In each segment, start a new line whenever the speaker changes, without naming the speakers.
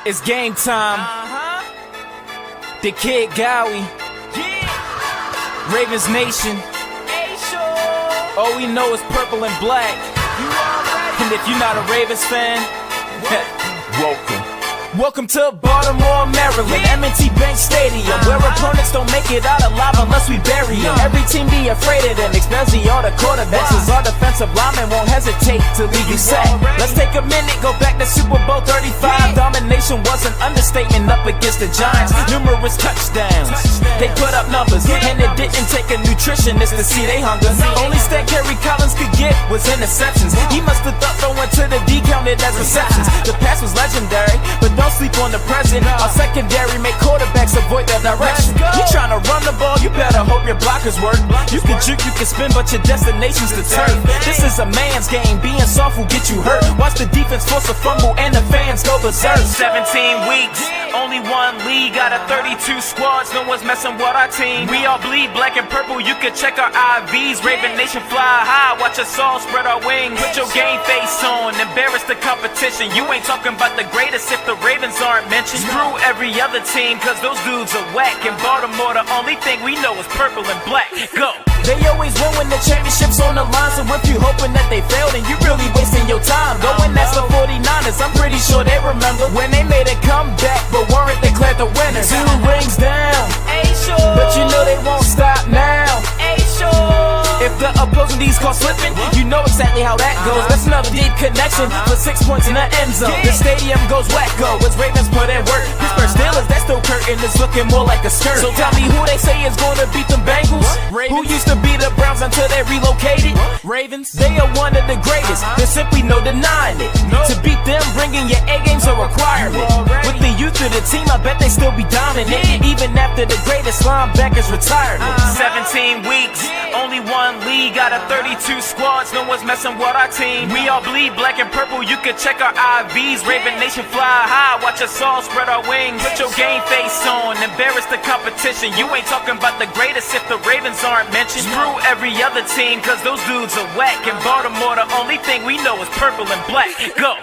It's game time. The Kid Gowie. Ravens Nation. All we know is purple and black. And if you're not a Ravens fan, Welcome to Baltimore, Maryland, M&T Bank Stadium, where opponents don't make it out alive unless we bury them. Every team be afraid of them, especially all the quarterbacks, cause our defensive linemen won't hesitate to leave you sack. Let's take a minute, go back to Super Bowl 35. Domination was an understatement up against the Giants. Numerous touchdowns, they put up numbers, and it didn't take a nutritionist to see they hunger. Only stat Kerry Collins could get was interceptions. He must have thought throwing to the D counted as receptions. The pass was legendary, but don't sleep on the present. Our secondary make quarterbacks avoid their direction. You tryna run the ball, you better hope your blockers work. You can juke, you can spin, but your destination's the turf. This is a man's game, being soft will get you hurt. Watch the defense force a fumble and the fans go berserk. 17 weeks, only one league out of 32 squads. No one's messing with our team. We all bleed black and purple, you can check our IVs. Raven Nation fly high, watch us all spread our wings. Put your game face on, embarrass the competition. You ain't talking about the greatest if the Ravens aren't mentioned. Screw every other team, cause those dudes are whack. In Baltimore, the only thing we know is purple and black. Go! They always win when the championship's on the line. So if you hoping that they failed, then you really wasting your time. Go and ask the 49ers, I'm pretty sure they remember when they made a comeback, but weren't declared the winners. 2 rings down, but you know they won't stop now. If the opposing D's caught slipping, you know exactly how that goes. That's another deep connection for 6 points in the end zone. The stadium goes wacko as Ravens put in work. Pittsburgh Steelers, that still curtain is looking more like a skirt. So tell me who they say is gonna beat them Bengals. Who used to be the Browns until they relocated? Ravens, they are one of the greatest. There's simply no denying it. To beat them, bringing your A game's a requirement. With the youth of the team, I bet they still be dominant, even after the greatest linebackers retired. 17 weeks, only one league out of 32 squads. No one's messing with our team. We all bleed black and purple, you can check our IVs. Raven Nation fly high, watch us all spread our wings. Put your game face on, embarrass the competition. You ain't talking about the greatest if the Ravens aren't mentioned. Screw every other team, cause those dudes are whack. In Baltimore, the only thing we know is purple and black. Go!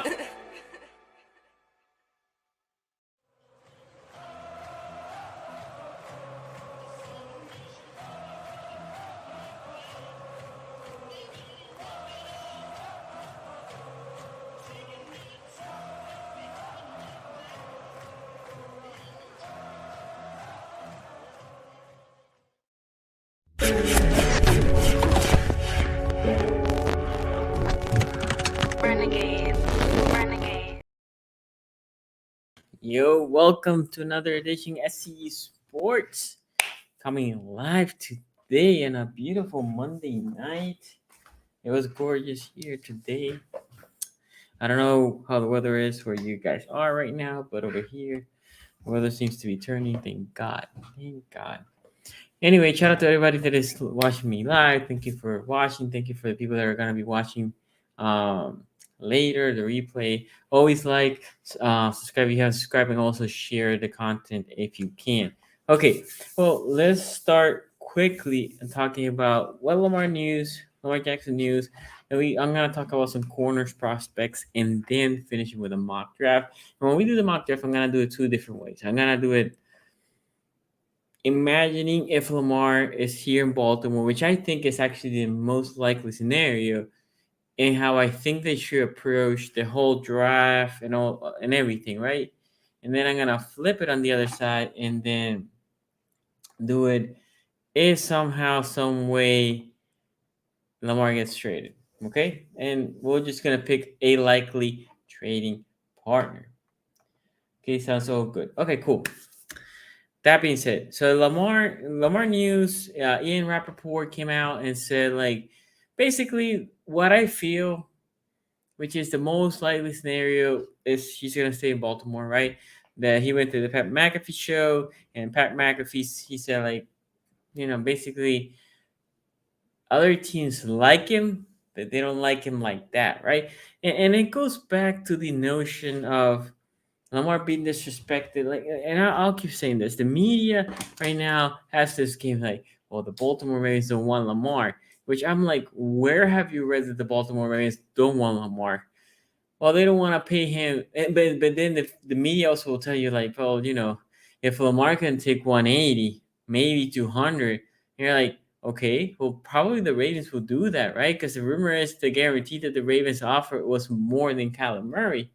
Yo, welcome to another edition of SCE Sports. Coming live today on a beautiful Monday night. It was gorgeous here today. I don't know how the weather is where you guys are right now, but over here, the weather seems to be turning. Thank God. Thank God. Anyway, shout out to everybody that is watching me live. Thank you for watching. Thank you for the people that are going to be watching later, the replay. Always like, subscribe if you haven't subscribed, and also share the content if you can. Okay, well, let's start quickly and talking about Lamar Jackson news. And I'm going to talk about some corners prospects and then finishing with a mock draft. And when we do the mock draft, I'm going to do it 2 different ways. I'm going to do it imagining if Lamar is here in Baltimore, which I think is actually the most likely scenario, and how I think they should approach the whole draft and all and everything, right? And then I'm gonna flip it on the other side and then do it if somehow, some way Lamar gets traded. Okay, and we're just gonna pick a likely trading partner. Okay, sounds all good. Okay, cool. That being said, so Lamar news, Ian Rappaport came out and said like basically what I feel, which is the most likely scenario, is he's gonna stay in Baltimore, right? That he went to the Pat McAfee show, and Pat McAfee he said like, basically other teams like him, but they don't like him like that, right? And it goes back to the notion of Lamar being disrespected. Like, and I'll keep saying this: the media right now has this game like, well, the Baltimore Ravens don't want Lamar, which I'm like, where have you read that the Baltimore Ravens don't want Lamar? Well, they don't want to pay him, but then the media also will tell you like, well, if Lamar can take 180, maybe 200, you're like, okay, well, probably the Ravens will do that, right? Because the rumor is the guarantee that the Ravens offered was more than Kyler Murray.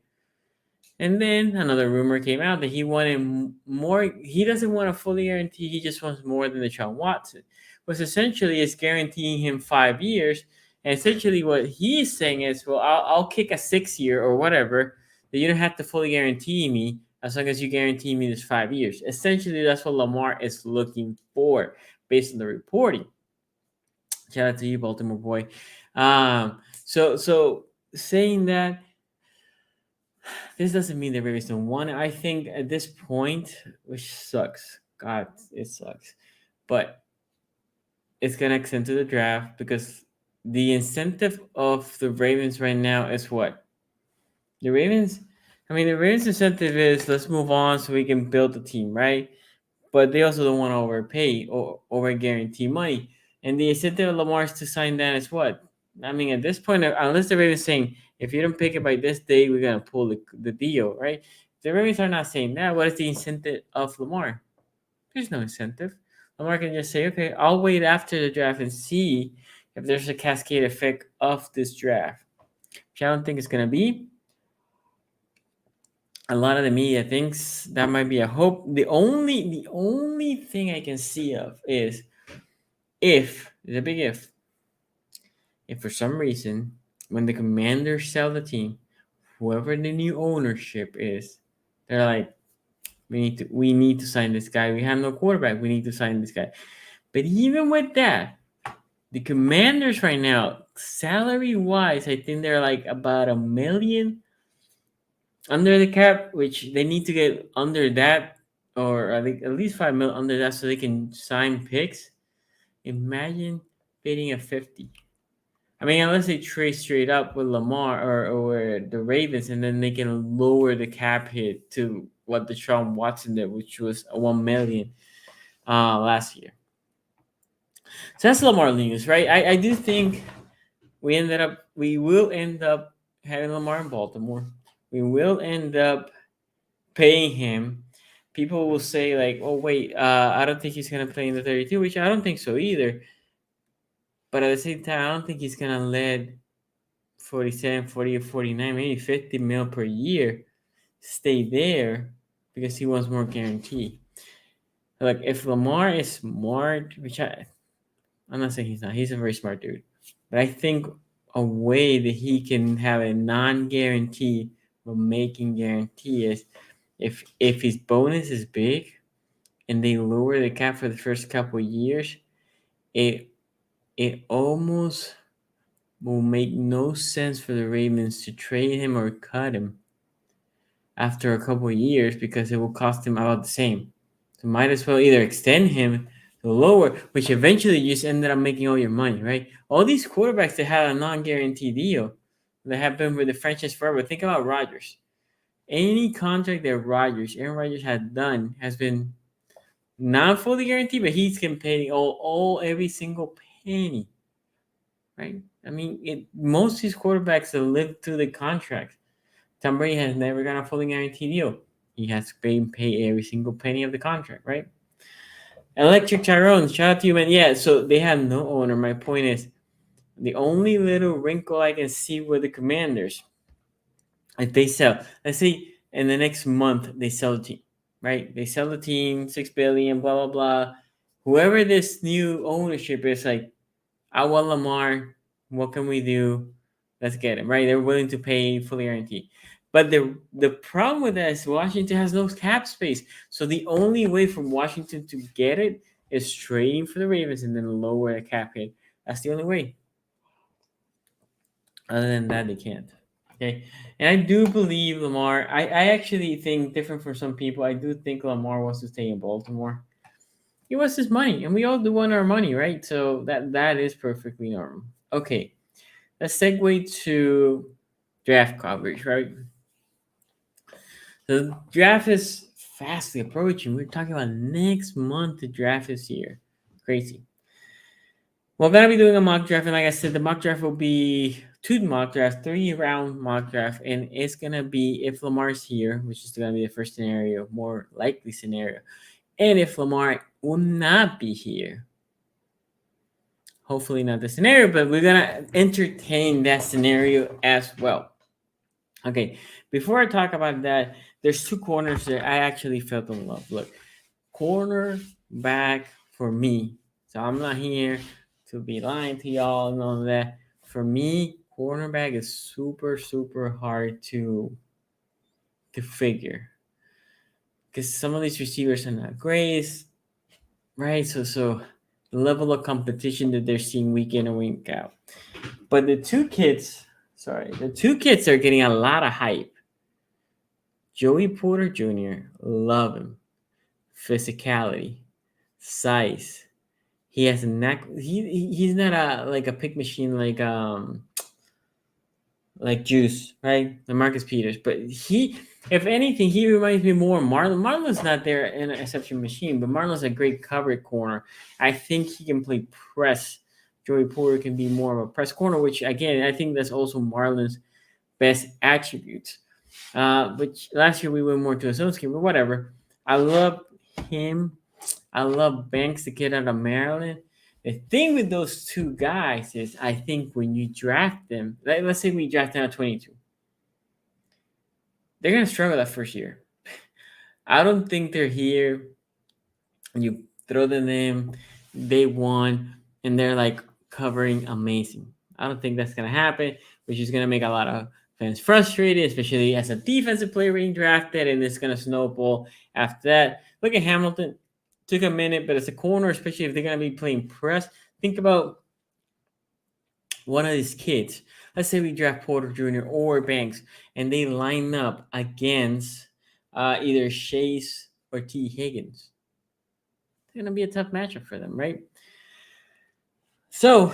And then another rumor came out that he wanted more. He doesn't want a fully guarantee. He just wants more than Deshaun Watson, which essentially is guaranteeing him 5 years. And essentially, what he's saying is, well, I'll kick a 6 year or whatever. That you don't have to fully guarantee me as long as you guarantee me this 5 years. Essentially, that's what Lamar is looking for based on the reporting. Shout out to you, Baltimore boy. So saying that, this doesn't mean the Ravens don't want it. I think at this point, which sucks, God, it sucks, but it's gonna extend to the draft because the incentive of the Ravens right now is what the Ravens. I mean, the Ravens' incentive is let's move on so we can build the team, right? But they also don't want to overpay or over guarantee money. And the incentive of Lamar's to sign that is what? I mean, at this point, unless the Ravens saying, if you don't pick it by this day, we're going to pull the deal, right? The Ravens are not saying that. What is the incentive of Lamar? There's no incentive. Lamar can just say, okay, I'll wait after the draft and see if there's a cascade effect of this draft, which I don't think it's going to be. A lot of the media thinks that might be a hope. The only thing I can see of is if there's a big if for some reason when the Commanders sell the team, whoever the new ownership is, they're like, we need to sign this guy. We have no quarterback. We need to sign this guy. But even with that, the Commanders right now, salary wise, I think they're like about $1 million under the cap, which they need to get under that, or at least 5 million under that, so they can sign picks. Imagine bidding a 50. I mean, unless they trade straight up with Lamar or the Ravens, and then they can lower the cap hit to what Deshaun Watson did, which was 1 million last year. So that's Lamar news, right? I do think we will end up having Lamar in Baltimore. We will end up paying him. People will say like, "Oh wait, I don't think he's gonna play in the 32," which I don't think so either. But at the same time, I don't think he's gonna let 47, 40, 49, maybe 50 mil per year stay there because he wants more guarantee. Like if Lamar is smart, which I'm not saying he's not, he's a very smart dude. But I think a way that he can have a non-guarantee but making guarantee is if his bonus is big and they lower the cap for the first couple of years, it almost will make no sense for the Ravens to trade him or cut him after a couple of years because it will cost him about the same. So might as well either extend him to lower, which eventually you just ended up making all your money, right? All these quarterbacks that had a non-guarantee deal that have been with the franchise forever. Think about Rodgers. Any contract that Aaron Rodgers had done has been not fully guaranteed, but he's getting paid every single penny, right? I mean, most of these quarterbacks that live through the contract. Tom Brady has never got a fully guaranteed deal. He has been paid every single penny of the contract, right? Electric Tyrone, shout out to you, man. Yeah, so they have no owner. My point is, the only little wrinkle I can see with the Commanders, if they sell, let's say in the next month they sell the team, right? They sell the team, $6 billion, blah blah blah. whoever this new ownership is, like, I want Lamar. What can we do? Let's get him, right? They're willing to pay fully guaranteed. But the problem with that is Washington has no cap space. So the only way for Washington to get it is trading for the Ravens and then lower the cap hit. That's the only way. Other than that, they can't. Okay. And I do believe Lamar, I actually think different from some people. I do think Lamar wants to stay in Baltimore. He wants his money, and we all do want our money, right? So that is perfectly normal. Okay. Let's segue to draft coverage, right? The draft is fastly approaching. We're talking about next month. The draft is here. Crazy. We're gonna be doing a mock draft, and like I said, the mock draft will be 2 mock drafts, 3-round mock draft, and it's gonna be if Lamar's here, which is gonna be the first scenario, more likely scenario, and if Lamar will not be here. Hopefully not the scenario, but we're gonna entertain that scenario as well. Okay, before I talk about that, there's 2 corners that I actually felt in love. Look, cornerback for me. So I'm not here to be lying to y'all and all of that. For me, cornerback is super, super hard to figure. Because some of these receivers are not great, right? So the level of competition that they're seeing week in and week out. But the two kids are getting a lot of hype. Joey Porter Jr., love him. Physicality, size. He has a knack. He's not a pick machine like Juice, right? The Marcus Peters. But he, if anything, he reminds me more of Marlon. Marlon's not there in an exception machine, but Marlon's a great coverage corner. I think he can play press. Joey Porter can be more of a press corner, which again, I think that's also Marlon's best attributes. But last year we went more to a zone scheme, but whatever. I love him. I love Banks, the kid out of Maryland. The thing with those 2 guys is I think when you draft them, let's say we draft them at 22, they're going to struggle that first year. I don't think they're here. You throw them in, they won, and they're like covering amazing. I don't think that's going to happen, which is going to make a lot of fans frustrated, especially as a defensive player being drafted, and it's going to snowball after that. Look at Hamilton. Took a minute, but as a corner, especially if they're going to be playing press, think about one of these kids. Let's say we draft Porter Jr. or Banks, and they line up against either Chase or T. Higgins. It's going to be a tough matchup for them, right? So,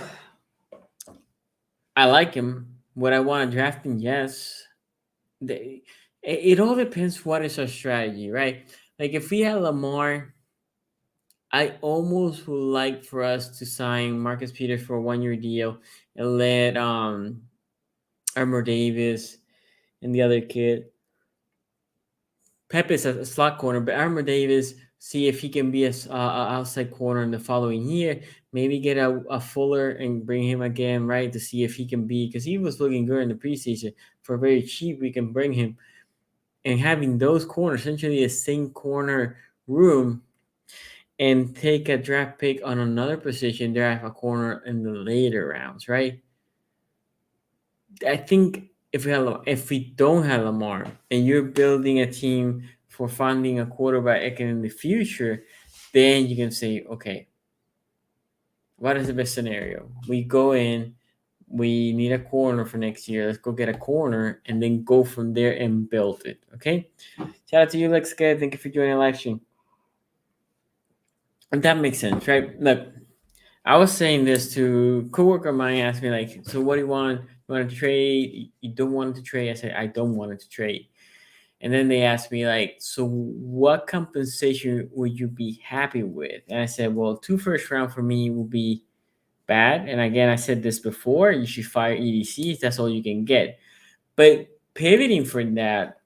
I like him. Would I want to draft him? Yes. It all depends what is our strategy, right? Like if we had Lamar, I almost would like for us to sign Marcus Peters for a 1-year deal and let Armour Davis and the other kid, Pepe's a slot corner, but Armour Davis, see if he can be a outside corner in the following year. Maybe get a Fuller and bring him again, right, to see if he can be, because he was looking good in the preseason. For very cheap, we can bring him. And having those corners, essentially the same corner room, and take a draft pick on another position, draft a corner in the later rounds, right? I think if we don't have Lamar and you're building a team for finding a quarterback in the future, then you can say, okay, what is the best scenario? We go in, we need a corner for next year. Let's go get a corner and then go from there and build it. Okay. Shout out to you, Lex Guy. Thank you for joining the live stream. And that makes sense, right? Look, I was saying this to a coworker of mine, asked me, like, so what do you want? You want to trade? You don't want to trade? I said, I don't want to trade. And then they asked me, like, so what compensation would you be happy with? And I said, well, 2 first round for me will be bad. And again, I said this before, you should fire EDCs. That's all you can get. But pivoting from that,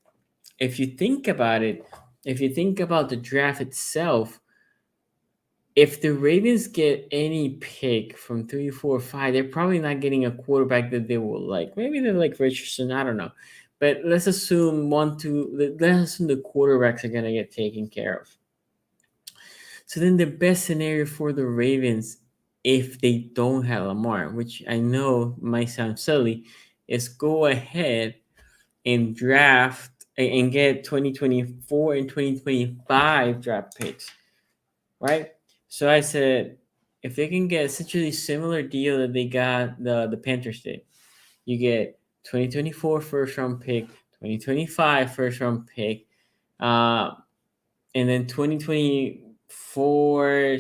if you think about it, if you think about the draft itself, if the Ravens get any pick from 3, 4, 5, they're probably not getting a quarterback that they will like. Maybe they like Richardson. I don't know. But let's assume the quarterbacks are going to get taken care of. So then the best scenario for the Ravens, if they don't have Lamar, which I know might sound silly, is go ahead and draft and get 2024 and 2025 draft picks, right? So I said, if they can get essentially similar deal that they got the Panthers did, you get 2024 first round pick, 2025 first round pick, uh, and then 2024,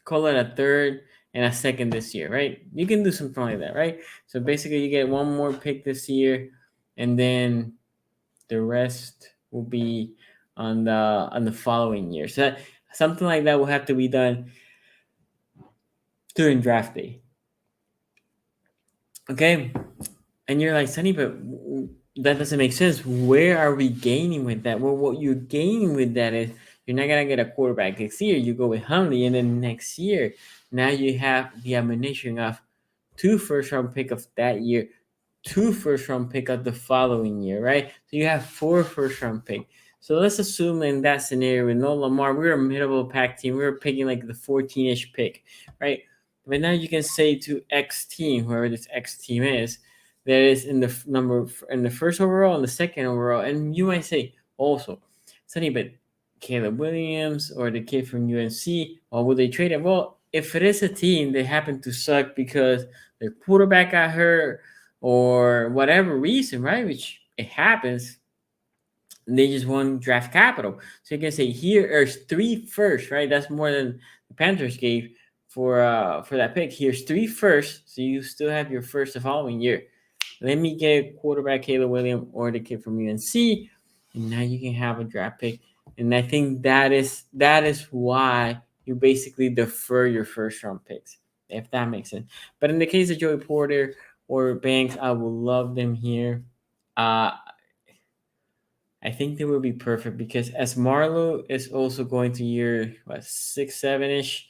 call it a third and a second this year, right? You can do something like that, right? So basically, you get one more pick this year, and then the rest will be on the following year. So something like that will have to be done during draft day. Okay, and you're like, Sonny, but that doesn't make sense. Where are we gaining with that? Well, what you're gaining with that is you're not gonna get a quarterback next year. You go with Huntley, and then next year, now you have the ammunition of 2 first round pick of that year, 2 first round pick of the following year, right? So you have 4 first round pick. So let's assume in that scenario with no Lamar, we're a middle pack team. We were picking like the 14-ish pick, right? But now you can say to X team, whoever this X team is, that is in the number in the first overall and the second overall, and you might say also, Sonny, but Caleb Williams or the kid from UNC, or will they trade it? Well, if it is a team that happen to suck because their quarterback got hurt or whatever reason, right? Which it happens, they just want draft capital. So you can say here are 3 firsts, right? That's more than the Panthers gave for that pick. Here's 3 firsts, so you still have your first the following year. Let me get quarterback Caleb Williams or the kid from UNC, and now you can have a draft pick. And I think that is why you basically defer your first round picks, if that makes sense. But in the case of Joey Porter or Banks, I would love them here. I think they will be perfect because as Marlowe is also going to year 6, 7-ish,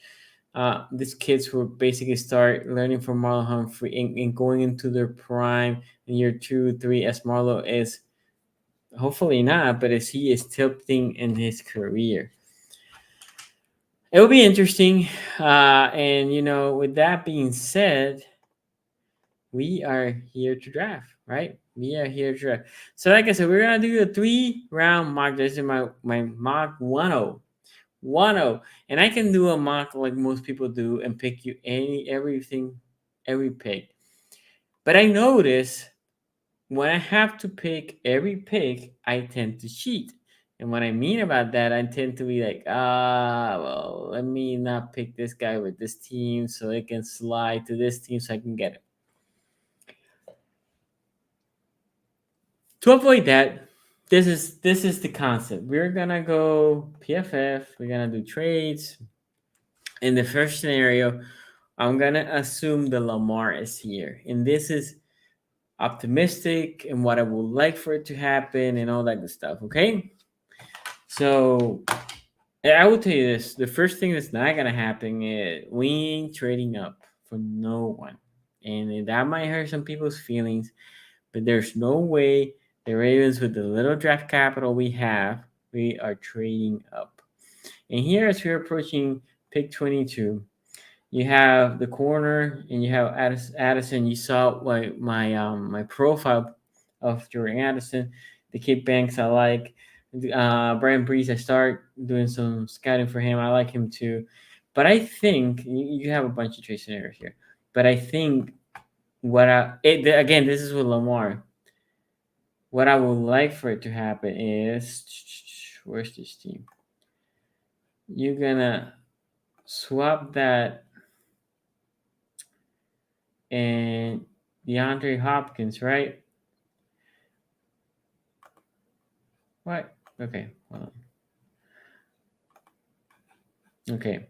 these kids will basically start learning from Marlon Humphrey and going into their prime in year 2, 3, as Marlowe is hopefully not, but as he is tilting in his career. It will be interesting. And, with that being said, we are here to draft, right? We are here to draft. So, like I said, we're going to do a 3-round mock. This is my mock 1-0. 1-0. And I can do a mock like most people do and pick you every pick. But I notice when I have to pick every pick, I tend to cheat. And what I mean about that, I tend to be like, well, let me not pick this guy with this team so it can slide to this team so I can get it. To avoid that, this is the concept. We're gonna go PFF. We're gonna do trades. In the first scenario, I'm gonna assume the Lamar is here, and this is optimistic and what I would like for it to happen and all that good stuff. Okay, so I will tell you this: the first thing that's not gonna happen is we ain't trading up for no one, and that might hurt some people's feelings, but there's no way the Ravens, with the little draft capital we have, we are trading up. And here, as we're approaching pick 22, you have the corner and you have Addison. You saw my profile of Jordan Addison, the kid Banks I like. Brian Breeze, I start doing some scouting for him. I like him too. But I think you have a bunch of trade scenarios here. But I think again, this is with Lamar. What I would like for it to happen is, where's this team? You're gonna swap that and DeAndre Hopkins, right? What? Okay, hold on. Okay,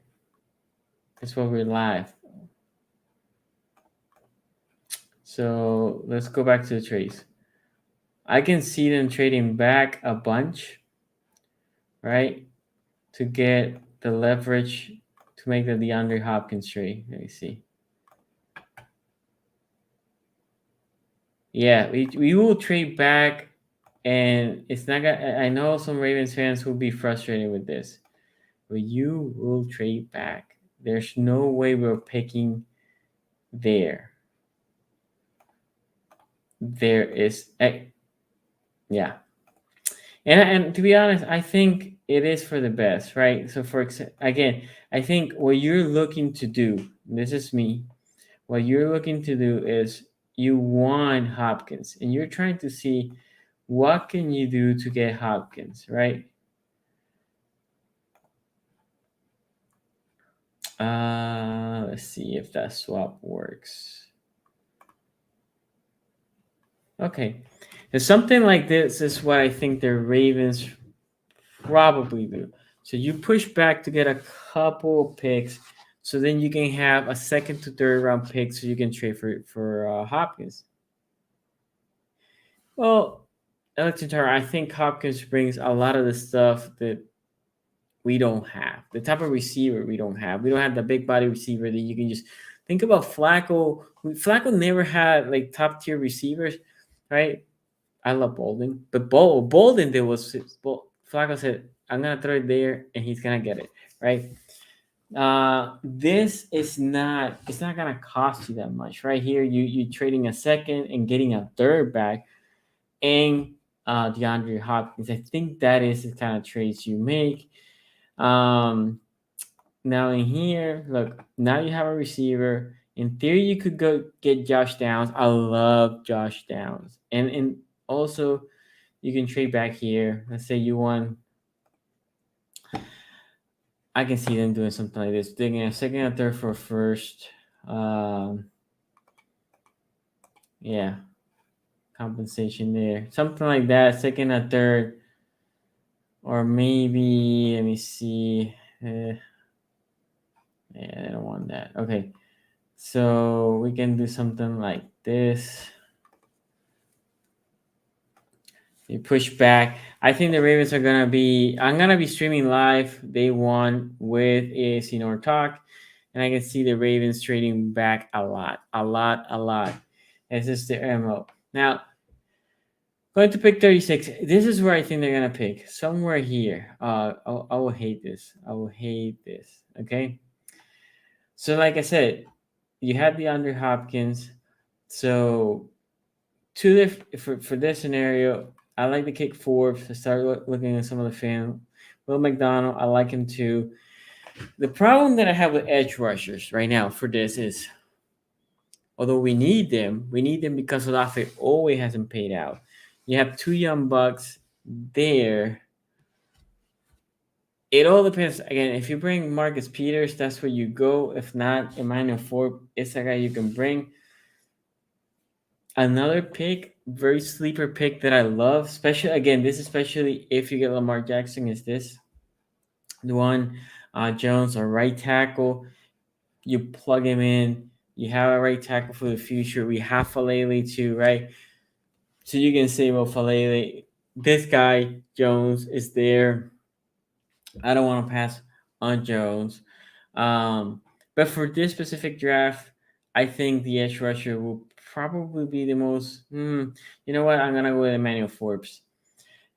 that's what we're live. So let's go back to the trades. I can see them trading back a bunch, right? To get the leverage to make the DeAndre Hopkins trade. Let me see. Yeah, we will trade back, and it's not gonna. I know some Ravens fans will be frustrated with this. but you will trade back. There's no way we're picking there. There is, yeah. And to be honest, I think it is for the best, right? So again, I think what you're looking to do, this is me, what you're looking to do is you want Hopkins and you're trying to see what can you do to get Hopkins, right? Let's see if that swap works. Okay. And something like this is what I think the Ravens probably do. So you push back to get a couple picks, so then you can have a second to third round pick, so you can trade for Hopkins. Well, Alex Tara, I think Hopkins brings a lot of the stuff that we don't have. The type of receiver we don't have. We don't have the big body receiver that you can just think about. Flacco. Flacco never had like top tier receivers, right? I love Bolden, but Bolden there was Flacco said, "I'm gonna throw it there, and he's gonna get it," right? This is not. It's not gonna cost you that much, right? Here, you trading a second and getting a third back, and DeAndre Hopkins. I think that is the kind of trades you make. Now in here, look. Now you have a receiver. In theory, you could go get Josh Downs. I love Josh Downs, and also you can trade back here. Let's say you want. I can see them doing something like this. Taking a second and third for a first. Yeah. Compensation there. Something like that. Second and third. Or maybe, let me see. Yeah, I don't want that. Okay. So we can do something like this. You push back. I think the Ravens are gonna be. I'm gonna be streaming live day one with AAC North Talk, and I can see the Ravens trading back a lot. This is the MO. Now, going to pick 36. This is where I think they're gonna pick somewhere here. I will hate this. Okay. So, like I said, you have the DeAndre Hopkins. So, for this scenario, I like to kick Forbes. I started looking at some of the film. Will McDonald, I like him too. The problem that I have with edge rushers right now for this is, although we need them because Olafe always hasn't paid out. You have two young bucks there. It all depends. Again, if you bring Marcus Peters, that's where you go. If not, Emmanuel Forbes is a guy you can bring. Another pick, very sleeper pick that I love, especially if you get Lamar Jackson, is this the one Jones, a right tackle. You plug him in. You have a right tackle for the future. We have Falele too, right? So you can say, well, Falele, this guy Jones is there. I don't want to pass on Jones. But for this specific draft, I think the edge rusher will probably be the most. You know what? I'm gonna go with Emmanuel Forbes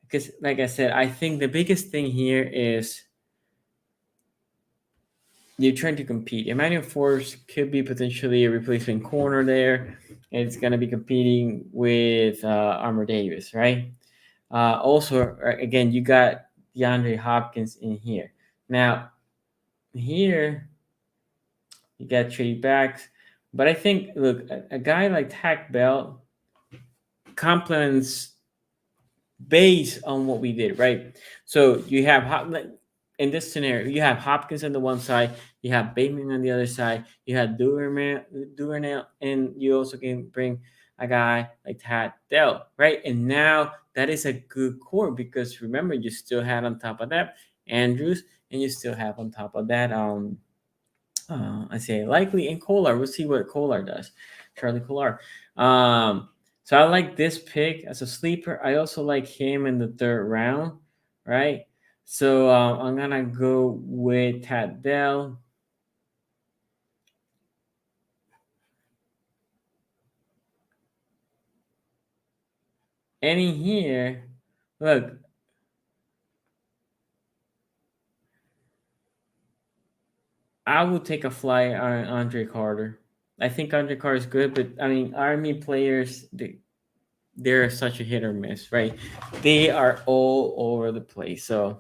because, like I said, I think the biggest thing here is you're trying to compete. Emmanuel Forbes could be potentially a replacement corner there. It's gonna be competing with Armour Davis, right? Also, again, you got DeAndre Hopkins in here. Now, here you got trade backs, but I think look, a guy like Tack Bell complements based on what we did, right? So you have in this scenario, you have Hopkins on the one side, you have Bateman on the other side, you have Duvernay, and you also can bring a guy like Tad Dell, right? And now that is a good core because remember, you still had on top of that Andrews, and you still have on top of that I say likely in Kolar. We'll see what Kolar does. Charlie Kolar. So I like this pick as a sleeper. I also like him in the third round, right? So I'm gonna go with Tad Dell. And in here, look, I will take a fly on Andre Carter. I think Andre Carter is good, but I mean, Army players, they're such a hit or miss, right? They are all over the place. So,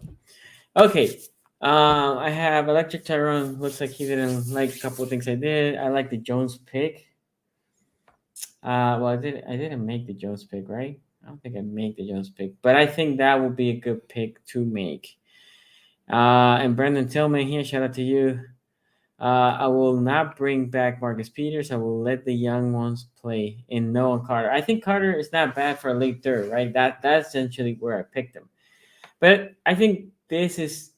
okay. I have Electric Tyrone. Looks like he didn't like a couple of things I did. I like the Jones pick. Well, I didn't make the Jones pick, right? I don't think I made the Jones pick, but I think that would be a good pick to make. And Brendan Tillman here, shout out to you. I will not bring back Marcus Peters. I will let the young ones play in Noah Carter. I think Carter is not bad for a late third, right? That's essentially where I picked him. But I think this is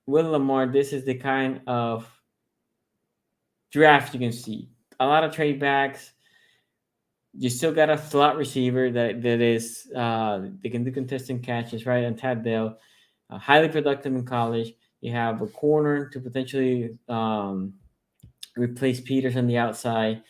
with Lamar. This is the kind of draft you can see. A lot of trade backs. You still got a slot receiver that is they can do contesting catches, right? And Tad Dale, highly productive in college. You have a corner to potentially replace Peters on the outside,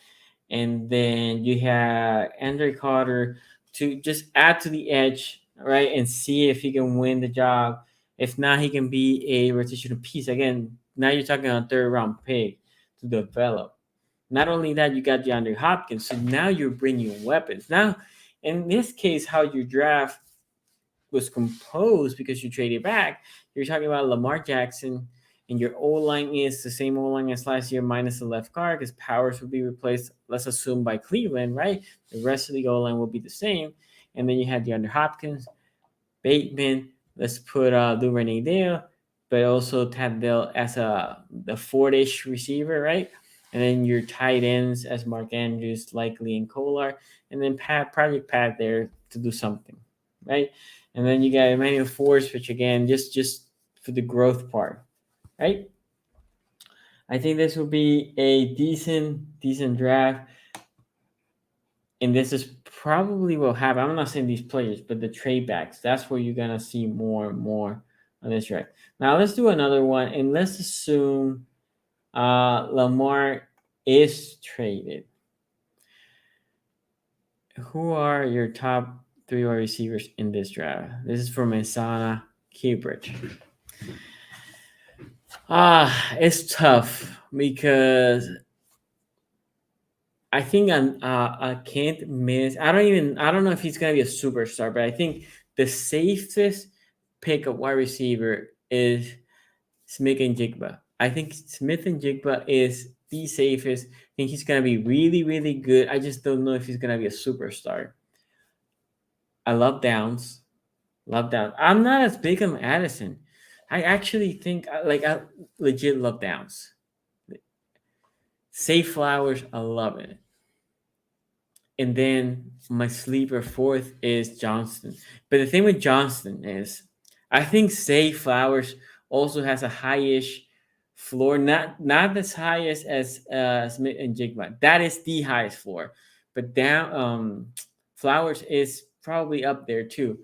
and then you have Andre Carter to just add to the edge, right, and see if he can win the job. If not, he can be a rotational piece. Again, now you're talking a third round pick to develop. Not only that, you got DeAndre Hopkins, so now you're bringing weapons. Now, in this case, how your draft was composed because you traded back, you're talking about Lamar Jackson, and your O line is the same O line as last year, minus the left guard, because Powers will be replaced, let's assume, by Cleveland, right? The rest of the O line will be the same. And then you had DeAndre Hopkins, Bateman, let's put Duvernay Dale, but also Tad Dale as the fourth-ish receiver, right? And then your tight ends as Mark Andrews, Likely, and Kolar, and then Project Pat there to do something, right? And then you got Emmanuel Force, which again, just for the growth part, right? I think this will be a decent draft, and this is probably what happen. I'm not saying these players, but the trade backs. That's where you're gonna see more and more on this draft. Now let's do another one, and let's assume Lamar is traded. Who are your top 3 wide receivers in this draft? This is from Insana Keybridge. It's tough because I think I can't miss. I don't know if he's gonna be a superstar, but I think the safest pick of wide receiver is Smith and Jigba. I think Smith and Jigba is the safest. I think he's gonna be really, really good. I just don't know if he's gonna be a superstar. I love Downs. Love Downs. I'm not as big on Addison. I actually think I legit love Downs. Safe Flowers, I love it. And then my sleeper fourth is Johnston. But the thing with Johnston is I think Safe Flowers also has a high-ish floor, not as high as Smith and Jigma. That is the highest floor. But down Flowers is probably up there too.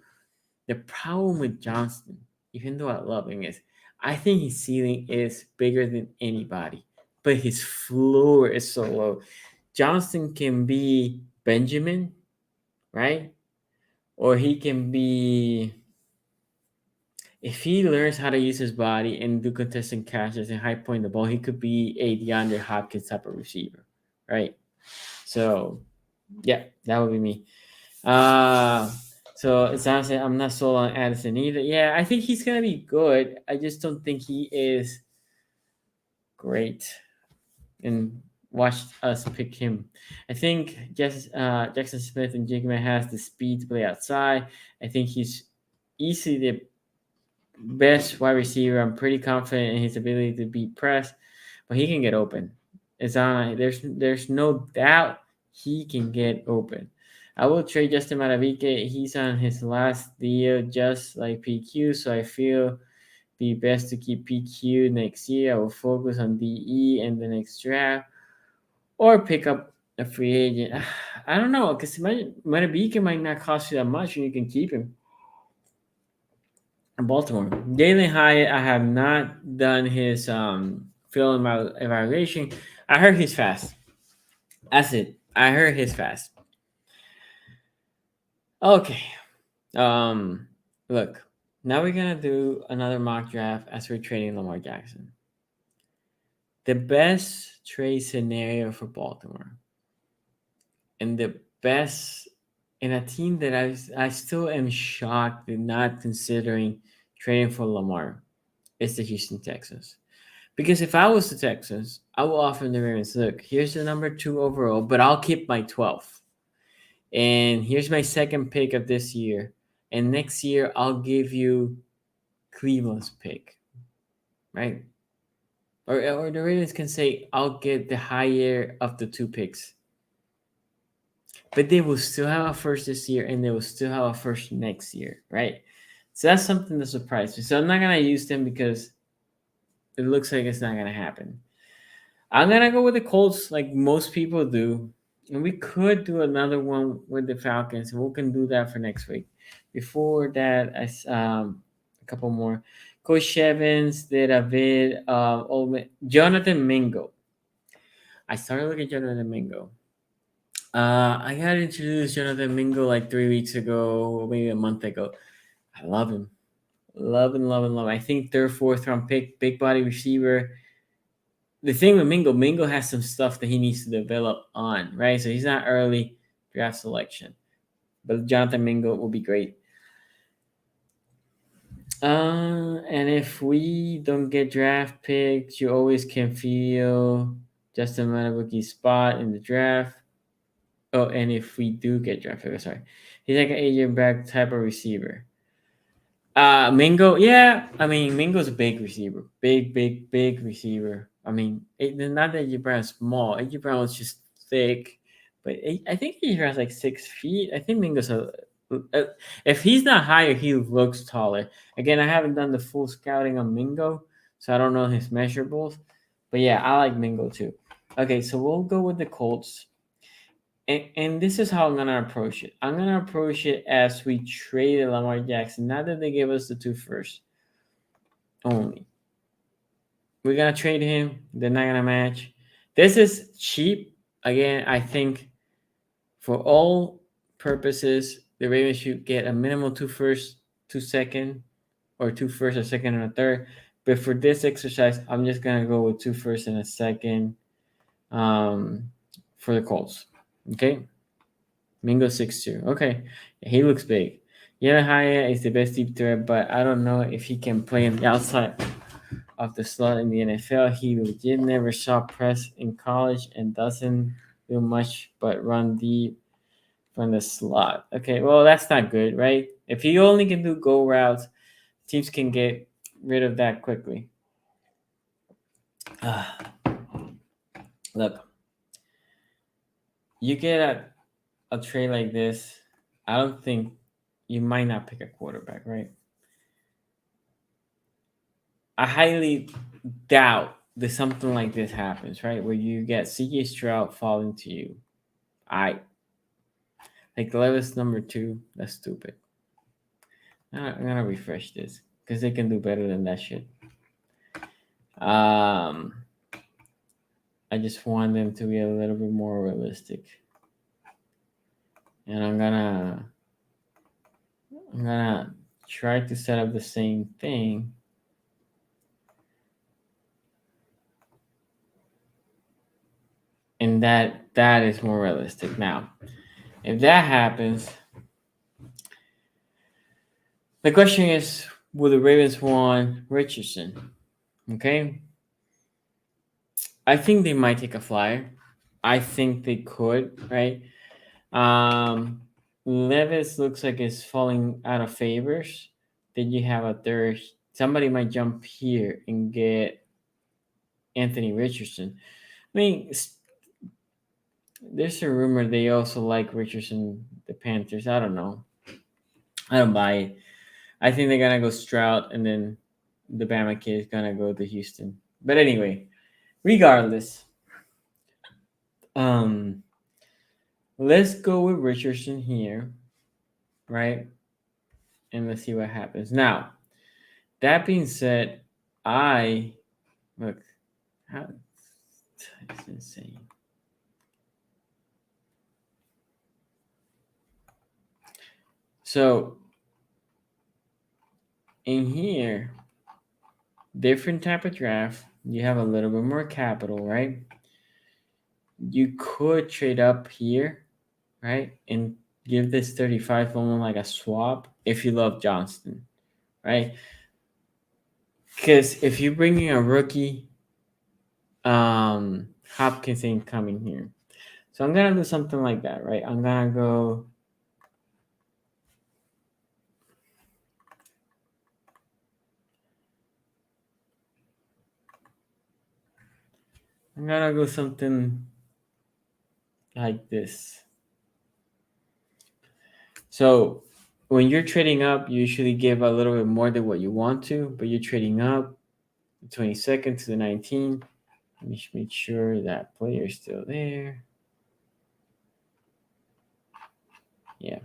The problem with Johnston, even though I love him, is I think his ceiling is bigger than anybody, but his floor is so low. Johnston can be Benjamin, right? Or he can be, if he learns how to use his body and do contesting catches and high point the ball, he could be a DeAndre Hopkins type of receiver, right? So, yeah, that would be me. So it's honestly, I'm not sold on Addison either. Yeah, I think he's gonna be good. I just don't think he is great. And watch us pick him. I think Jackson Smith and Jigma has the speed to play outside. I think he's easily the best wide receiver. I'm pretty confident in his ability to beat press, but he can get open. It's on. There's no doubt he can get open. I will trade Justin Maravike. He's on his last deal, just like PQ. So I feel be best to keep PQ next year. I will focus on DE in the next draft, or pick up a free agent. I don't know, because Maravike might not cost you that much, and you can keep him. Baltimore. Jalen Hyatt, I have not done his film evaluation. I heard he's fast. That's it. I heard he's fast. Okay. Look, now we're gonna do another mock draft as we're trading Lamar Jackson. the best trade scenario for Baltimore and the best in a team that I still am shocked in not considering trading for Lamar is the Houston Texans. Because if I was the Texans, I will offer the Ravens, look, here's the number 2 overall, but I'll keep my 12th. And here's my second pick of this year. And next year, I'll give you Cleveland's pick, right? Or the Ravens can say, I'll get the higher of the 2 picks. But they will still have a first this year, and they will still have a first next year, right? So that's something that surprised me. So I'm not going to use them because it looks like it's not going to happen. I'm going to go with the Colts like most people do. And we could do another one with the Falcons. We can do that for next week. Before that, a couple more. Coach Evans, David, Jonathan Mingo. I started looking at Jonathan Mingo. I got introduced Jonathan Mingo like 3 weeks ago, maybe a month ago. I love him. Love him, love him, love him. I think third, fourth round pick, big body receiver. The thing with Mingo has some stuff that he needs to develop on, right? So he's not early draft selection. But Jonathan Mingo will be great. And if we don't get draft picks, you always can feel Justin Manabuki's spot in the draft. Oh, and if we do get draft pick, sorry, he's like an AJ back type of receiver. Mingo, yeah. I mean, Mingo's a big receiver, big receiver. I mean, not that AJ Brown's small. AJ Brown was just thick, but I think AJ Brown's like 6 feet. I think Mingo's if he's not higher, he looks taller. Again, I haven't done the full scouting on Mingo, so I don't know his measurables. But yeah, I like Mingo too. Okay, so we'll go with the Colts. And this is how I'm gonna approach it. I'm gonna approach it as we traded Lamar Jackson. Not that they gave us the 2 first only. We're gonna trade him. They're not gonna match. This is cheap. Again, I think for all purposes, the Ravens should get a minimum 2 first, 2 second, or 2 first, a second, and a third. But for this exercise, I'm just gonna go with 2 first and a second for the Colts. Okay. Mingo 6'2". Okay. He looks big. Yanahaya is the best deep threat, but I don't know if he can play on the outside of the slot in the NFL. He legit never saw press in college and doesn't do much but run deep from the slot. Okay, well, that's not good, right? If he only can do go routes, teams can get rid of that quickly. Look, you get a trade like this, I don't think you might not pick a quarterback, right? I highly doubt that something like this happens, right? Where you get CJ Stroud falling to you. Like Levis number 2, that's stupid. I'm gonna refresh this because they can do better than that shit. I just want them to be a little bit more realistic. And I'm gonna try to set up the same thing. And that is more realistic. Now, if that happens, the question is, will the Ravens want Richardson? Okay. I think they might take a flyer. I think they could, right? Levis looks like it's falling out of favors. Then you have a third. Somebody might jump here and get Anthony Richardson. I mean, there's a rumor they also like Richardson, the Panthers. I don't know. I don't buy it. I think they're gonna go Stroud, and then the Bama kid is gonna go to Houston. But anyway, regardless, let's go with Richardson here, right? And let's see what happens. Now, that being said, look, it's insane. So in here, different type of draft, you have a little bit more capital, right? You could trade up here, right? And give this 35 almost like a swap if you love Johnston, right? Because if you're bringing a rookie, Hopkins ain't coming here. So I'm going to do something like that, right? I'm going to go. I'm going to go something like this. So when you're trading up, you usually give a little bit more than what you want to, but you're trading up the 22nd to the 19th. Let me make sure that player is still there. Yeah.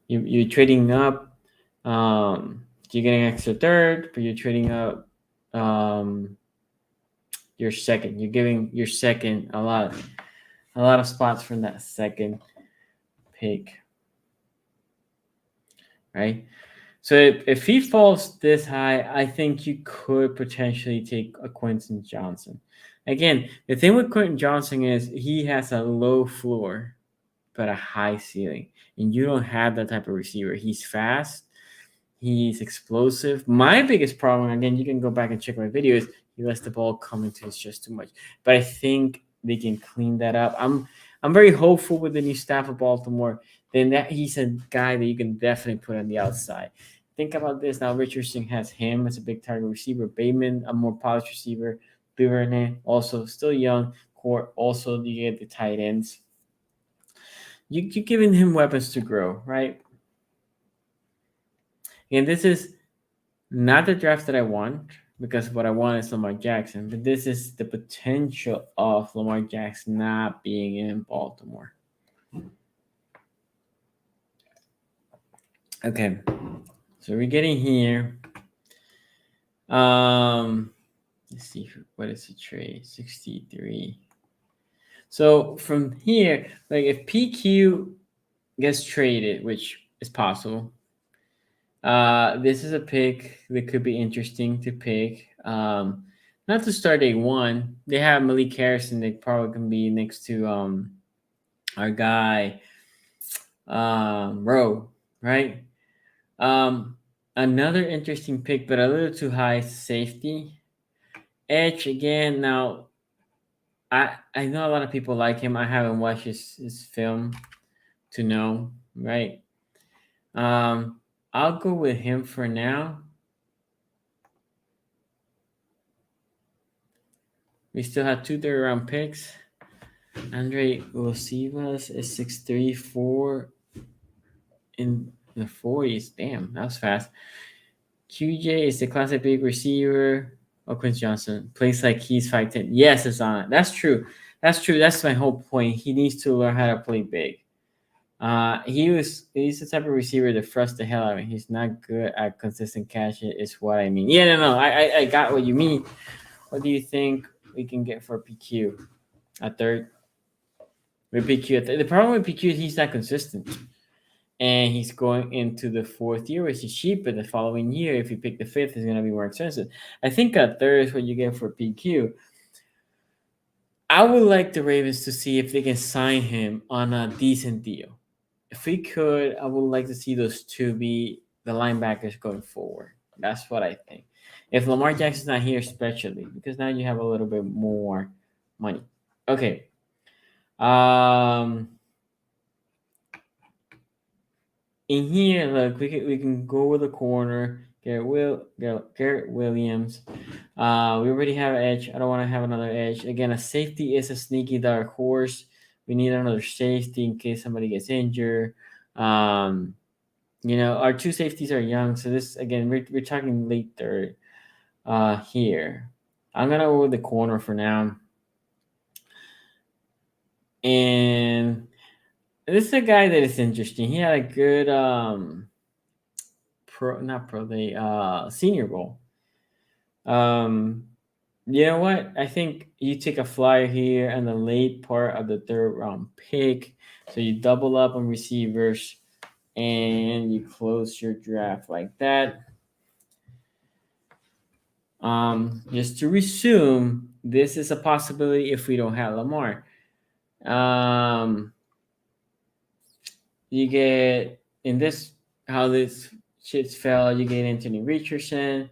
You're trading up. You're getting extra third, but you're trading up your second. You're giving your second a lot of spots from that second pick. Right? So if he falls this high, I think you could potentially take a Quentin Johnson. Again, the thing with Quentin Johnson is he has a low floor, but a high ceiling. And you don't have that type of receiver. He's fast. He's explosive. My biggest problem, again, you can go back and check my videos, he lets the ball come into his chest too much. But I think they can clean that up. I'm very hopeful with the new staff of Baltimore. Then that he's a guy that you can definitely put on the outside. Think about this now. Richardson has him as a big target receiver. Bateman, a more polished receiver. Duvernay, also still young. Court, also you get the tight ends. You're giving him weapons to grow, right? And this is not the draft that I want, because what I want is Lamar Jackson, but this is the potential of Lamar Jackson not being in Baltimore. Okay, so we're getting here. Let's see, what is the trade? 63. So from here, like if PQ gets traded, which is possible, this is a pick that could be interesting to pick. Not to start day one. They have Malik Harrison. They probably can be next to our guy Rowe, right? Another interesting pick, but a little too high, safety. Edge again. Now, I know a lot of people like him. I haven't watched his film to know, right? I'll go with him for now. We still have 2 third-round picks. Andre Rosivas is 6'3", 4 in the 40s. Damn, that was fast. QJ is the classic big receiver. Oh, Quincy Johnson plays like he's 5'10". Yes, it's on it. That's true. That's true. That's my whole point. He needs to learn how to play big. He's the type of receiver that frustrates the hell out of me. He's not good at consistent catching, is what I mean. Yeah, no. I got what you mean. What do you think we can get for PQ at third? With PQ at third. The problem with PQ is he's not consistent. And he's going into the 4th year, which is cheap, but the following year, if you pick the 5th, it's going to be more expensive. I think at third is what you get for PQ. I would like the Ravens to see if they can sign him on a decent deal. If we could, I would like to see those two be the linebackers going forward. That's what I think. If Lamar Jackson's not here, especially, because now you have a little bit more money. Okay. In here, look, we can go with the corner. Garrett Williams. We already have an edge. I don't want to have another edge. Again, a safety is a sneaky dark horse. We need another safety in case somebody gets injured. Our 2 safeties are young, so this again we're talking late third. Here, I'm gonna go with the corner for now. And this is a guy that is interesting. He had a good Senior Bowl. You know what? I think you take a flyer here in the late part of the 3rd round pick. So you double up on receivers and you close your draft like that. Just to resume, this is a possibility if we don't have Lamar. You get in this how this shits fell. You get Anthony Richardson.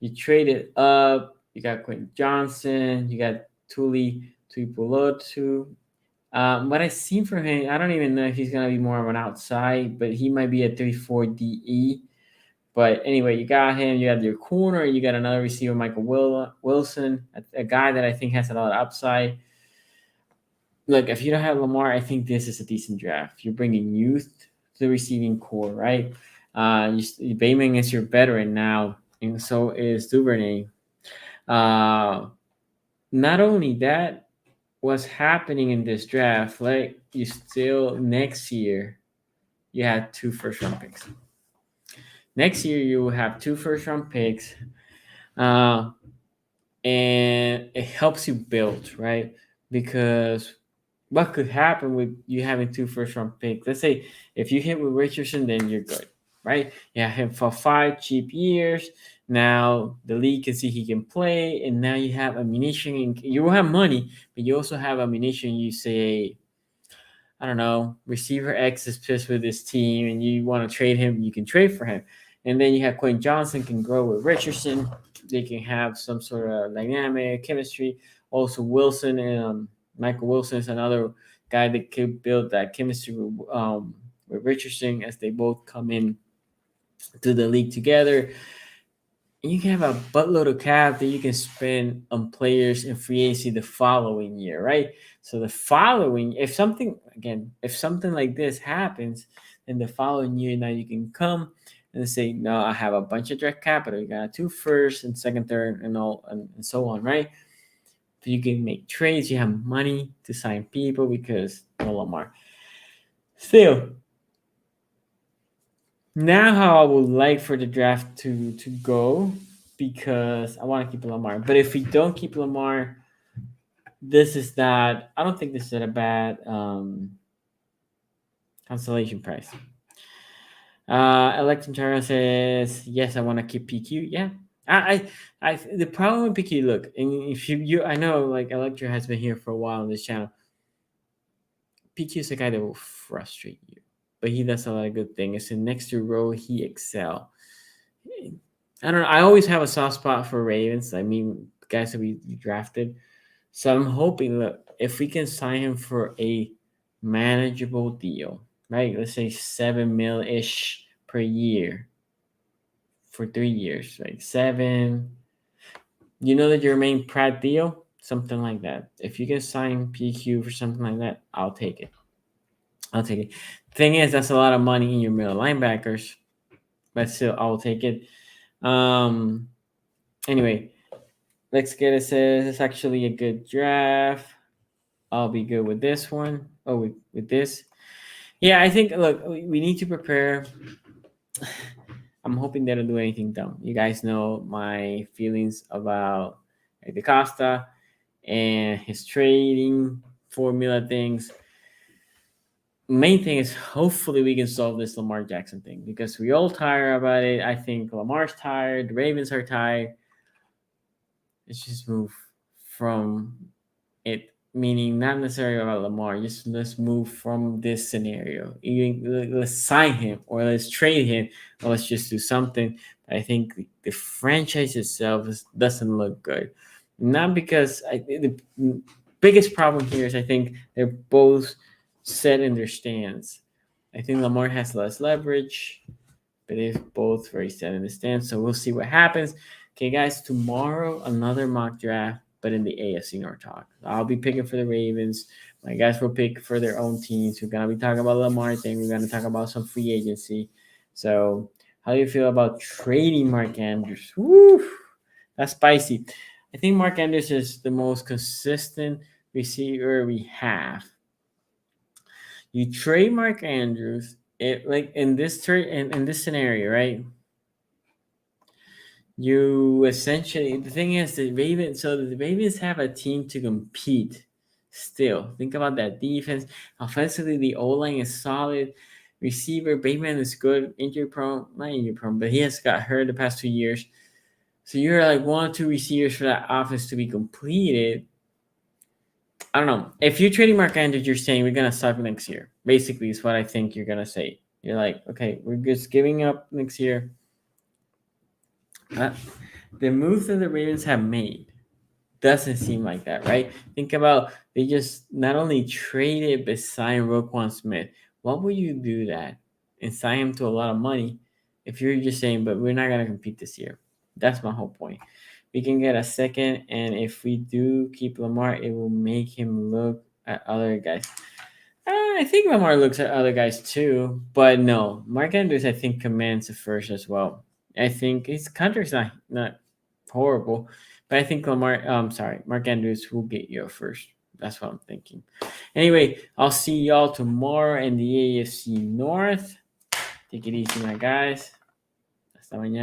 You traded up. You got Quentin Johnson. You got Tuipulotu. What I've seen from him, I don't even know if he's gonna be more of an outside, but he might be a 3-4 DE. But anyway, you got him. You got your corner. You got another receiver, Michael Wilson, a guy that I think has a lot of upside. Look, if you don't have Lamar, I think this is a decent draft. You're bringing youth to the receiving core, right? Bateman is your veteran now, and so is Duvernay. Not only that, what's happening in this draft, like you still next year, you had 2 first-round picks. Next year, you will have 2 first-round picks, and it helps you build, right? Because what could happen with you having 2 first-round picks? Let's say if you hit with Richardson, then you're good, right? You have him for 5 cheap years. Now the league can see he can play, and now you have ammunition. You will have money, but you also have ammunition. You say, I don't know, receiver X is pissed with this team, and you want to trade him. You can trade for him, and then you have Quentin Johnson can grow with Richardson. They can have some sort of dynamic chemistry. Also, Wilson and Michael Wilson is another guy that could build that chemistry with Richardson as they both come in to the league together. And you can have a buttload of cap that you can spend on players in free agency the following year, right? So the following, if something like this happens, then the following year now you can come and say, no, I have a bunch of draft capital. You got 2 first and second, third, and all and so on, right? So you can make trades. You have money to sign people because no Lamar. Still, now how I would like for the draft to go, because I want to keep Lamar. But if we don't keep Lamar, this is not. I don't think this is a bad consolation price. Electron Chara says yes. I want to keep PQ. Yeah, I the problem with PQ. Look, and if you I know like Electra has been here for a while on this channel. PQ is a guy that will frustrate you, but he does a lot of good things. And next to Rowe, he excel. I don't know. I always have a soft spot for Ravens. I mean, guys that we drafted. So I'm hoping that if we can sign him for a manageable deal, right? Let's say 7 mil ish per year for 3 years, like 7. You know that your main Pratt deal, something like that. If you can sign PQ for something like that, I'll take it. Thing is, that's a lot of money in your middle linebackers, but still, I'll take it. Anyway, let's get it. Says it's actually a good draft. I'll be good with this one. Oh, with this. Yeah, I think, look, we need to prepare. I'm hoping they don't do anything dumb. You guys know my feelings about DeCosta and his trading formula things. Main thing is hopefully we can solve this Lamar Jackson thing, because we all tired about it. I think Lamar's tired. The Ravens are tired. Let's just move from it, meaning not necessarily about Lamar. Just let's move from this scenario. Let's sign him, or let's trade him, or let's just do something. I think the franchise itself doesn't look good. Not because the biggest problem here is I think they're both set in their stance. I think Lamar has less leverage, but they're both very set in the stance. So we'll see what happens. Okay, guys, tomorrow another mock draft, but in the AFC North talk. I'll be picking for the Ravens. My guys will pick for their own teams. We're gonna be talking about Lamar thing. We're gonna talk about some free agency. So, how do you feel about trading Mark Andrews? Woo, that's spicy. I think Mark Andrews is the most consistent receiver we have. You trade Mark Andrews, like in this trade in this scenario, right? You essentially, the thing is the Ravens have a team to compete still. Think about that defense. Offensively, the O-line is solid. Receiver, Bateman is good. Not injury prone, but he has got hurt the past 2 years. So you're like 1 or 2 receivers for that offense to be completed. I don't know. If you're trading Mark Andrews, you're saying we're gonna suck next year. Basically, is what I think you're gonna say. You're like, okay, we're just giving up next year. The moves that the Ravens have made doesn't seem like that, right? Think about they just not only traded but signed Roquan Smith. Why would you do that and sign him to a lot of money if you're just saying, but we're not gonna compete this year? That's my whole point. We can get a second, and if we do keep Lamar, it will make him look at other guys. I think Lamar looks at other guys too, but no, Mark Andrews I think commands the first as well. I think his contract's not horrible, but I think Mark Andrews will get you first. That's what I'm thinking. Anyway, I'll see y'all tomorrow in the AFC North. Take it easy, my guys. Hasta mañana.